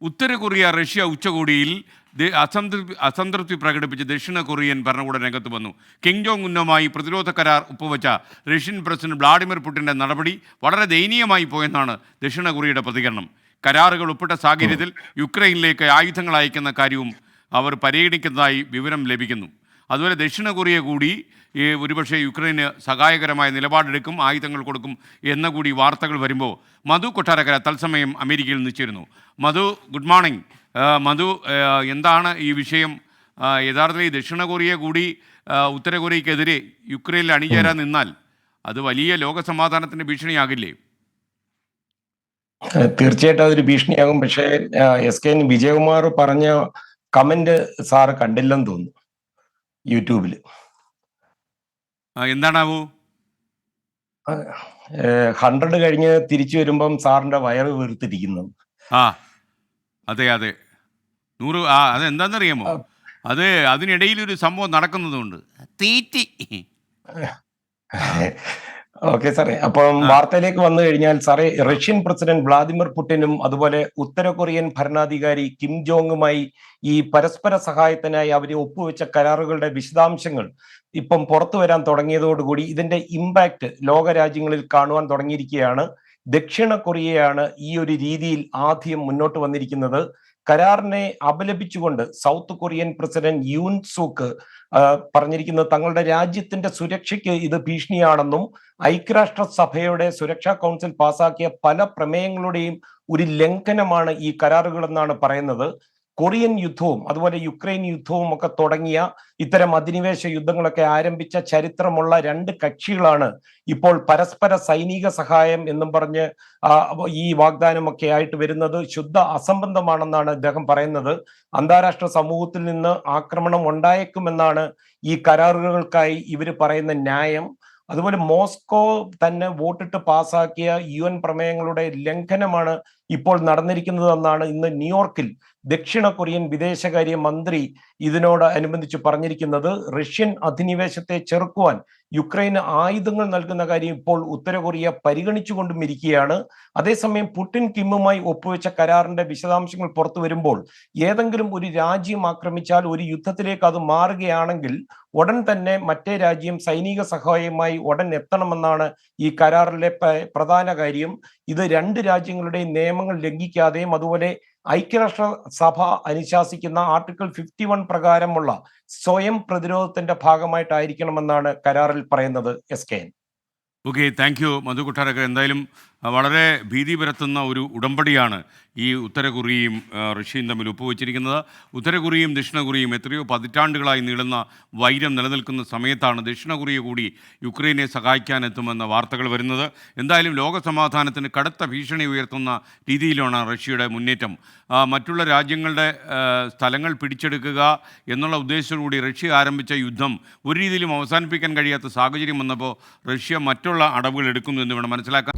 ഉത്തര Korea Russia ഉച്ചകോടിയിൽ അസംതൃപ്തി പ്രകടിപ്പിച്ച് ദക്ഷിണ കൊറിയൻ ഭരണകൂടം രംഗത്ത് വന്നു. കിം ജോങ് ഉന്നുമായി പ്രതിരോധ കരാർ ഒപ്പുവെച്ച റഷ്യൻ പ്രസിഡന്റ് വ്ളാഡിമിർ പുടിൻ്റെ നടപടി വളരെ ദയനീയമായി പോയെന്നാണ് ദക്ഷിണ കൊറിയയുടെ പ്രതികരണം. കരാറുകൾ ഒപ്പിട്ട സാഹചര്യത്തിൽ യുക്രൈനിലേക്ക് ആയുധങ്ങൾ അയക്കുന്ന കാര്യവും അവർ പരിഗണിക്കുന്നതായി വിവരം ലഭിക്കുന്നു. അതുപോലെ ദക്ഷിണ കൊറിയ കൂടി ഒരുപക്ഷെ യുക്രൈന് സഹായകരമായ നിലപാടെടുക്കും, ആയുധങ്ങൾ കൊടുക്കും എന്ന കൂടി വാർത്തകൾ വരുമ്പോൾ മധു കൊട്ടാരക്കര തത്സമയം അമേരിക്കയിൽ നിന്നിച്ചിരുന്നു. മധു, ഗുഡ് മോർണിംഗ്. മധു, എന്താണ് ഈ വിഷയം? യഥാർത്ഥത്തിൽ ദക്ഷിണ കൊറിയ കൂടി ഉത്തര കൊറിയക്കെതിരെ യുക്രൈനിൽ അണിചേരാൻ നിന്നാൽ അത് വലിയ ലോക സമാധാനത്തിൻ്റെ ഭീഷണിയാകില്ലേ? തീർച്ചയായിട്ടും അതൊരു ഭീഷണിയാകും. പക്ഷേ SK വിജയകുമാർ പറഞ്ഞ കമന്റ് സാറ് കണ്ടില്ലെന്ന് തോന്നുന്നു യൂട്യൂബില്. എന്താണാവൂ? 100 കഴിഞ്ഞ് തിരിച്ചു വരുമ്പം സാറിന്റെ വയറ് വീർത്തിരിക്കുന്നത്. അതെ 100. അതെന്താണെന്നറിയാമോ? അതിനിടയിൽ ഒരു സംഭവം നടക്കുന്നതുകൊണ്ട് തീറ്റി. ഓക്കെ സാറേ, അപ്പം വാർത്തയിലേക്ക് വന്നു കഴിഞ്ഞാൽ സാറേ, റഷ്യൻ പ്രസിഡന്റ് വ്ളാദിമിർ പുടിനും അതുപോലെ ഉത്തര കൊറിയൻ ഭരണാധികാരി കിം ജോങ്ങുമായി ഈ പരസ്പര സഹായത്തിനായി അവര് ഒപ്പുവെച്ച കരാറുകളുടെ വിശദാംശങ്ങൾ ഇപ്പം പുറത്തു വരാൻ തുടങ്ങിയതോടുകൂടി ഇതിന്റെ ഇമ്പാക്ട് ലോകരാജ്യങ്ങളിൽ കാണുവാൻ തുടങ്ങിയിരിക്കുകയാണ്. ദക്ഷിണ കൊറിയയാണ് ഈ ഒരു രീതിയിൽ ആദ്യം മുന്നോട്ട് വന്നിരിക്കുന്നത്. കരാറിനെ അപലപിച്ചുകൊണ്ട് South Korean president Yoon Suk പറഞ്ഞിരിക്കുന്നത് തങ്ങളുടെ രാജ്യത്തിന്റെ സുരക്ഷയ്ക്ക് ഇത് ഭീഷണിയാണെന്നും ഐക്യരാഷ്ട്ര സഭയുടെ സുരക്ഷാ കൗൺസിൽ പാസാക്കിയ പല പ്രമേയങ്ങളുടെയും ഒരു ലംഘനമാണ് ഈ കരാറുകൾ എന്നാണ് പറയുന്നത്. കൊറിയൻ യുദ്ധവും അതുപോലെ യുക്രൈൻ യുദ്ധവും ഒക്കെ തുടങ്ങിയ ഇത്തരം അധിനിവേശ യുദ്ധങ്ങളൊക്കെ ആരംഭിച്ച ചരിത്രമുള്ള രണ്ട് കക്ഷികളാണ് ഇപ്പോൾ പരസ്പര സൈനിക സഹായം എന്നും പറഞ്ഞ് ഈ വാഗ്ദാനമൊക്കെ ആയിട്ട് വരുന്നത്. ശുദ്ധ അസംബന്ധമാണെന്നാണ് അദ്ദേഹം പറയുന്നത്. അന്താരാഷ്ട്ര സമൂഹത്തിൽ നിന്ന് ആക്രമണം ഉണ്ടായേക്കുമെന്നാണ് ഈ കരാറുകൾക്കായി ഇവർ പറയുന്ന ന്യായം. അതുപോലെ മോസ്കോ തന്നെ വോട്ടിട്ട് പാസാക്കിയ UN പ്രമേയങ്ങളുടെ ലംഘനമാണ് ഇപ്പോൾ നടന്നിരിക്കുന്നതെന്നാണ് ഇന്ന് ന്യൂയോർക്കിൽ ദക്ഷിണ കൊറിയൻ വിദേശകാര്യ മന്ത്രി ഇതിനോട് അനുബന്ധിച്ച് പറഞ്ഞിരിക്കുന്നത്. റഷ്യൻ അധിനിവേശത്തെ ചെറുക്കുവാൻ യുക്രൈന് ആയുധങ്ങൾ നൽകുന്ന കാര്യം ഇപ്പോൾ ഉത്തര കൊറിയ പരിഗണിച്ചുകൊണ്ടും ഇരിക്കുകയാണ്. അതേസമയം പുടിൻ കിമ്മുമായി ഒപ്പുവെച്ച കരാറിന്റെ വിശദാംശങ്ങൾ പുറത്തു വരുമ്പോൾ ഏതെങ്കിലും ഒരു രാജ്യം ആക്രമിച്ചാൽ ഒരു യുദ്ധത്തിലേക്ക് അത് മാറുകയാണെങ്കിൽ ഉടൻ തന്നെ മറ്റേ രാജ്യം സൈനിക സഹായവുമായി ഉടൻ എത്തണമെന്നാണ് ഈ കരാറിലെ പ്രധാന കാര്യം. ഇത് രണ്ട് രാജ്യങ്ങളുടെയും നിയമങ്ങൾ ലംഘിക്കാതെയും അതുപോലെ ഐക്യരാഷ്ട്ര സഭ അനുശാസിക്കുന്ന ആർട്ടിക്കിൾ 51 പ്രകാരമുള്ള സ്വയം പ്രതിരോധത്തിന്റെ ഭാഗമായിട്ടായിരിക്കണമെന്നാണ് കരാറിൽ പറയുന്നത്. SK. ഓക്കെ, താങ്ക് യു മധു കൊട്ടാരക്കര. എന്തായാലും വളരെ ഭീതി പരത്തുന്ന ഒരു ഉടമ്പടിയാണ് ഈ ഉത്തര കൊറിയയും റഷ്യയും തമ്മിൽ ഒപ്പുവെച്ചിരിക്കുന്നത്. ഉത്തര കൊറിയയും ദക്ഷിണ കൊറിയയും എത്രയോ പതിറ്റാണ്ടുകളായി നീളുന്ന വൈരം നിലനിൽക്കുന്ന സമയത്താണ് ദക്ഷിണ കൊറിയ കൂടി യുക്രൈനെ സഹായിക്കാനെത്തുമെന്ന വാർത്തകൾ വരുന്നത്. എന്തായാലും ലോക സമാധാനത്തിന് കടുത്ത ഭീഷണി ഉയർത്തുന്ന രീതിയിലാണ് റഷ്യയുടെ മുന്നേറ്റം. മറ്റുള്ള രാജ്യങ്ങളുടെ സ്ഥലങ്ങൾ പിടിച്ചെടുക്കുക എന്നുള്ള ഉദ്ദേശത്തോടുകൂടി റഷ്യ ആരംഭിച്ച യുദ്ധം ഒരു രീതിയിലും അവസാനിപ്പിക്കാൻ കഴിയാത്ത സാഹചര്യം വന്നപ്പോൾ റഷ്യ മറ്റുള്ള അടവുകൾ എടുക്കുന്നു എന്ന് വേണം മനസ്സിലാക്കാൻ.